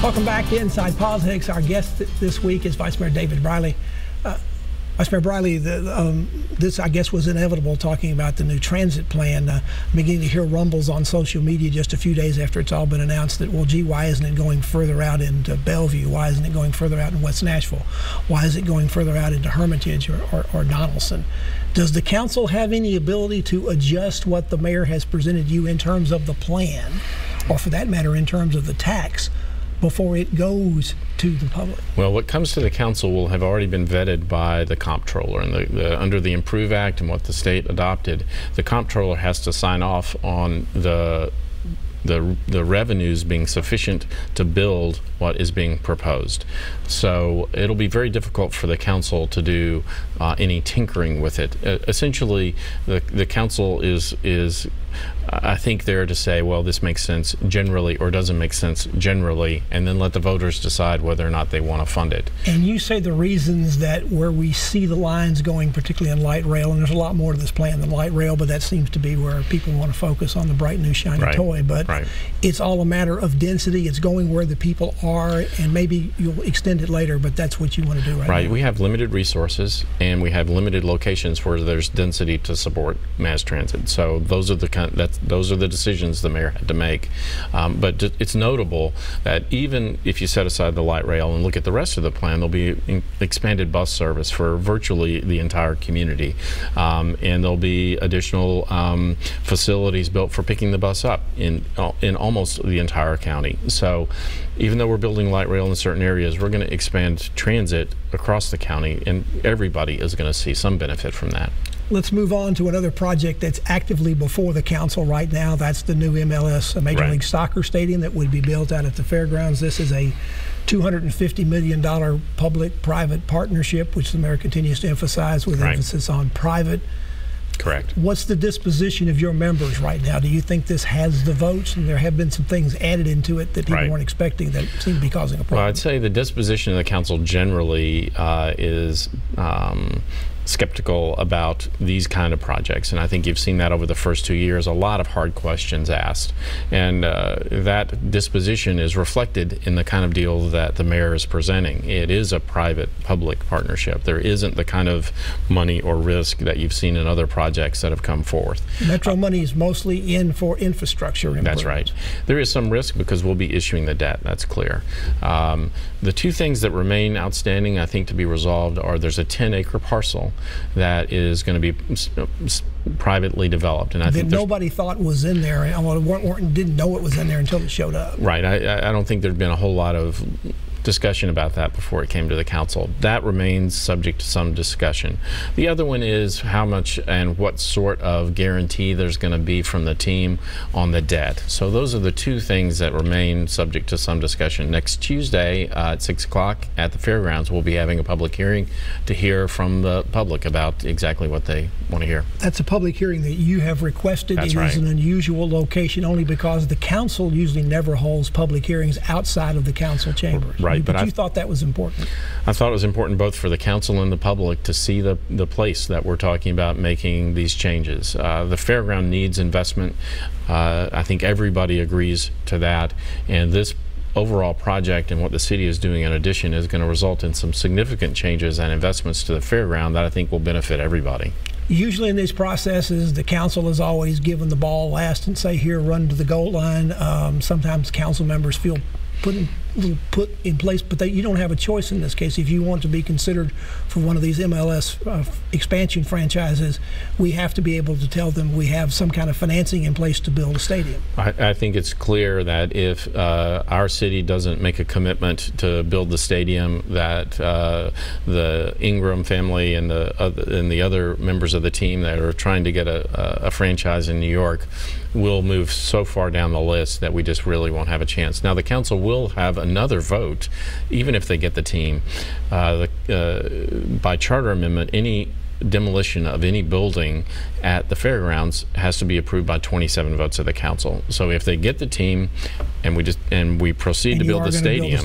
Welcome back to Inside Politics. Our guest this week is Vice Mayor David Briley. Vice Mayor Briley, this, I guess, was inevitable, talking about the new transit plan. I'm beginning to hear rumbles on social media just a few days after it's all been announced that, well, gee, why isn't it going further out into Bellevue? Why isn't it going further out in West Nashville? Why is it going further out into Hermitage or Donaldson? Does the council have any ability to adjust what the mayor has presented you in terms of the plan, or for that matter, in terms of the tax, before it goes to the public? Well, what comes to the council will have already been vetted by the comptroller, and under the Improve Act and what the state adopted, the comptroller has to sign off on the revenues being sufficient to build what is being proposed. So it'll be very difficult for the council to do any tinkering with it. Essentially, the council is I think there to say, well, this makes sense generally or doesn't make sense generally, and then let the voters decide whether or not they want to fund it. And you say the reasons that where we see the lines going, particularly in light rail, and there's a lot more to this plan than light rail, but that seems to be where people want to focus on the bright new shiny toy. But it's all a matter of density. It's going where the people are, and maybe you'll extend it later, but that's what you want to do right now. We have limited resources, and we have limited locations where there's density to support mass transit. So those are the decisions the mayor had to make. But it's notable that even if you set aside the light rail and look at the rest of the plan, there'll be expanded bus service for virtually the entire community, and there'll be additional facilities built for picking the bus up in almost the entire county. So even though we're building light rail in certain areas, we're going to expand transit across the county, and everybody is going to see some benefit from that. Let's move on to another project that's actively before the council right now. That's the new MLS, a Major League Soccer stadium that would be built out at the fairgrounds. This is a $250 million public-private partnership, which the mayor continues to emphasize, with emphasis on private. Correct. What's the disposition of your members right now? Do you think this has the votes? And there have been some things added into it that people weren't expecting that seem to be causing a problem. Well, I'd say the disposition of the council generally is skeptical about these kind of projects, and I think you've seen that over the first 2 years. A lot of hard questions asked, and that disposition is reflected in the kind of deal that the mayor is presenting. It is a private-public partnership. There isn't the kind of money or risk that you've seen in other projects that have come forth. Metro money is mostly in for infrastructure. That's right. There is some risk because we'll be issuing the debt. That's clear. The two things that remain outstanding, I think, to be resolved are there's a 10-acre parcel that is going to be privately developed, and I think nobody thought was in there. Didn't know it was in there until it showed up. Right. I don't think there'd been a whole lot of discussion about that before it came to the council. That remains subject to some discussion. The other one is how much and what sort of guarantee there's going to be from the team on the debt. So those are the two things that remain subject to some discussion. Next Tuesday at 6 o'clock at the fairgrounds, we'll be having a public hearing to hear from the public about exactly what they want to hear. That's a public hearing that you have requested. That's right. It is an unusual location only because the council usually never holds public hearings outside of the council chambers. Right. But you thought that was important. I thought it was important both for the council and the public to see the place that we're talking about making these changes. The fairground needs investment. I think everybody agrees to that, and this overall project and what the city is doing in addition is going to result in some significant changes and investments to the fairground that I think will benefit everybody. Usually in these processes, the council is always given the ball last and say, here, run to the goal line. Sometimes council members feel put in place, but you don't have a choice in this case. If you want to be considered for one of these MLS expansion franchises, we have to be able to tell them we have some kind of financing in place to build a stadium. I think it's clear that if our city doesn't make a commitment to build the stadium, that the Ingram family and the other members of the team that are trying to get a franchise in New York will move so far down the list that we just really won't have a chance. Now, the council will have another vote, even if they get the team. By charter amendment, any demolition of any building at the fairgrounds has to be approved by 27 votes of the council. So if they get the team and we proceed to build the stadium,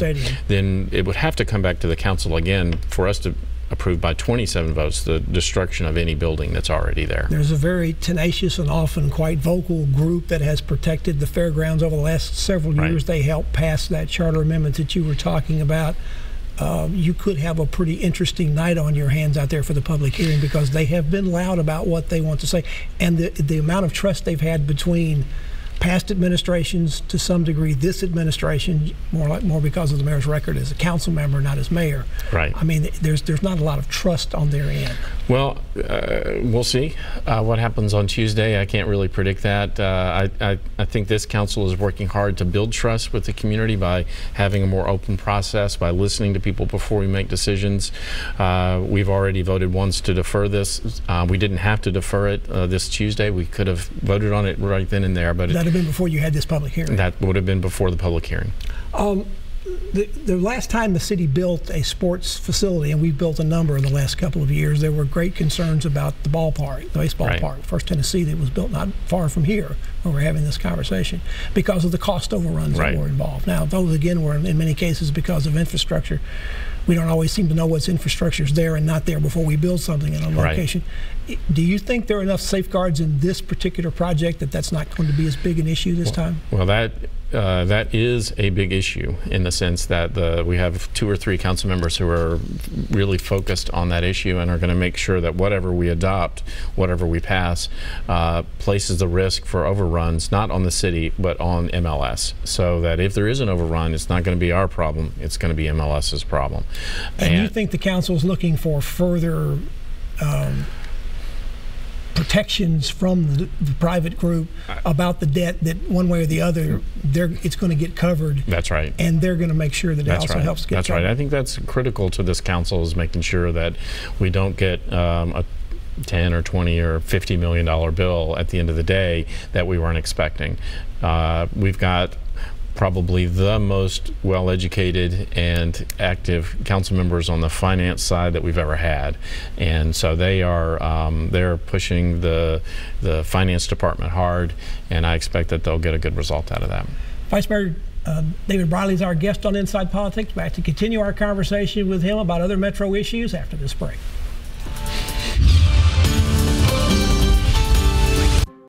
then it would have to come back to the council again for us to approved by 27 votes the destruction of any building that's already there. There's a very tenacious and often quite vocal group that has protected the fairgrounds over the last several years. Right. They helped pass that charter amendment that you were talking about. You could have a pretty interesting night on your hands out there for the public hearing, because they have been loud about what they want to say, and the amount of trust they've had between past administrations, to some degree this administration, more because of the mayor's record as a council member, not as mayor. Right. I mean, there's not a lot of trust on their end. Well, we'll see what happens on Tuesday. I can't really predict that. I think this council is working hard to build trust with the community by having a more open process, by listening to people before we make decisions. We've already voted once to defer this. We didn't have to defer it this Tuesday. We could have voted on it right then and there, but That'd have been before you had this public hearing. That would have been before the public hearing. The last time the city built a sports facility, and we've built a number in the last couple of years, there were great concerns about the ballpark, the baseball Right. park, First Tennessee, that was built not far from here where we're having this conversation, because of the cost overruns Right. that were involved. Now, those again were in many cases because of infrastructure. We don't always seem to know what's infrastructure is there and not there before we build something in a location. Right. Do you think there are enough safeguards in this particular project that that's not going to be as big an issue this time? Well, that is a big issue, in the sense that we have 2 or 3 council members who are really focused on that issue and are going to make sure that whatever we adopt, whatever we pass, places the risk for overruns not on the city but on MLS, so that if there is an overrun, it's not going to be our problem, it's going to be MLS's problem. And you think the council is looking for further protections from the private group about the debt, that one way or the other it's going to get covered? That's right. And they're going to make sure that it also helps get That's covered. right. I think that's critical to this council, is making sure that we don't get a 10 or 20 or $50 million bill at the end of the day that we weren't expecting. We've got probably the most well-educated and active council members on the finance side that we've ever had, and so they're pushing the finance department hard, and I expect that they'll get a good result out of that. Vice Mayor David Briley is our guest on Inside Politics. Back to continue our conversation with him about other Metro issues after this break.